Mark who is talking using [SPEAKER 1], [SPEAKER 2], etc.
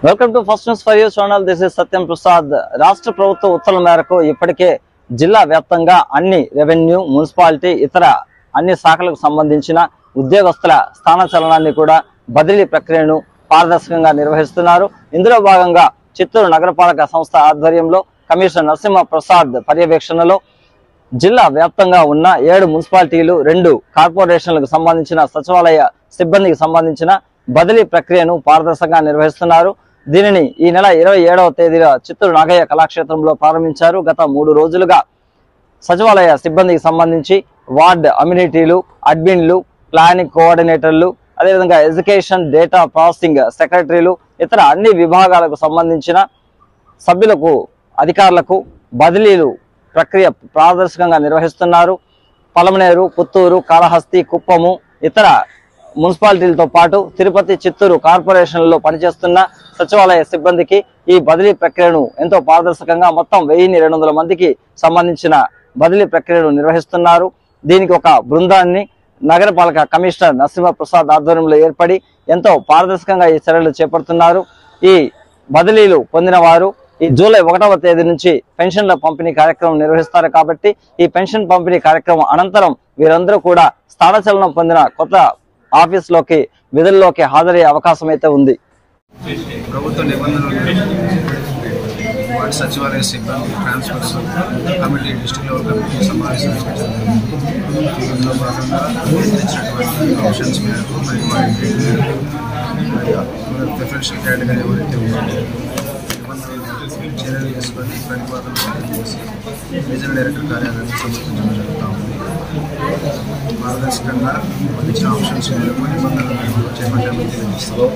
[SPEAKER 1] Welcome to first news for you channel. This is Satyam Prasad. రాష్ట్ర ప్రభుత్వ ఉత్తర్వుల మేరకు ఇప్పటికే జిల్లా వ్యాప్తంగా అన్ని రెవెన్యూ, మున్సిపాలిటీ, ఇతర అన్ని శాఖలకు సంబంధించిన ఉద్యోగస్తుల స్థానచలనాన్ని కూడా బదిలీ ప్రక్రియను పారదర్శకంగా నిర్వహిస్తున్నారు. ఇందులో భాగంగా చిత్తూరు నగరపాలక సంస్థ ఆధ్వర్యంలో కమిషనర్ నరసింహ ప్రసాద్ పర్యవేక్షణలో జిల్లా వ్యాప్తంగా ఉన్న 7 మున్సిపాలిటీలు, 2 కార్పొరేషన్లకు సంబంధించిన సచివాలయ సిబ్బందికి సంబంధించిన బదిలీ ప్రక్రియను పారదర్శకంగా నిర్వహిస్తున్నారు. దీనిని ఈ నెల 27వ తేదీన చిత్తూరు నాగయ్య కళాక్షేత్రంలో ప్రారంభించారు. గత 3 రోజులుగా సచివాలయ సిబ్బందికి సంబంధించి వార్డ్ అమ్యూనిటీలు, అడ్మిన్లు, ప్లానింగ్ కోఆర్డినేటర్లు, అదేవిధంగా ఎడ్యుకేషన్, డేటా ప్రాసెసింగ్ సెక్రటరీలు, ఇతర అన్ని విభాగాలకు సంబంధించిన సభ్యులకు, అధికారులకు బదిలీలు ప్రక్రియ పారదర్శకంగా నిర్వహిస్తున్నారు. పలమనేరు, పుత్తూరు, కాళహస్తి, కుప్పము, ఇతర మున్సిపాలిటీలతో పాటు తిరుపతి, చిత్తూరు కార్పొరేషన్లలో పనిచేస్తున్న సచివాలయ సిబ్బందికి ఈ బదిలీ ప్రక్రియను ఎంతో పారదర్శకంగా మొత్తం 1200 మందికి సంబంధించిన బదిలీ ప్రక్రియను నిర్వహిస్తున్నారు. దీనికి ఒక బృందాన్ని నగరపాలక కమిషనర్ నరసింహ ప్రసాద్ ఆధ్వర్యంలో ఏర్పడి ఎంతో పారదర్శకంగా ఈ చర్యలు చేపడుతున్నారు. ఈ బదిలీలు పొందిన వారు ఈ జూలై 1వ తేదీ నుంచి పెన్షన్ల పంపిణీ కార్యక్రమం నిర్వహిస్తారు. కాబట్టి ఈ పెన్షన్ పంపిణీ కార్యక్రమం అనంతరం వీరందరూ కూడా స్థానచలనం పొందిన కొత్త ఆఫీసులోకి, విధుల్లోకి హాజరయ్యే అవకాశం అయితే ఉంది.
[SPEAKER 2] ప్రభుత్వ నిబంధనలు వార్డు సచివాలయ సిబ్బంది transfers committee, district level committee సమావేశం ఇందులో భాగంగా ఇచ్చినటువంటి ఆప్షన్స్ మేరకు మరియు ప్రిఫరెన్షియల్ కేటగిరీ ఎవరైతే ఉన్నారో చర్యలు చేసుకొని ప్రతిపాదనలు చేసి రీజనల్ డైరెక్టర్ కార్యాలయానికి సమర్పించడం జరుగుతూ ఉంది. పారదర్శకంగా ఇచ్చిన ఆప్షన్స్ మేరకు నిబంధనలు చేపట్టామని తెలియజేస్తాం.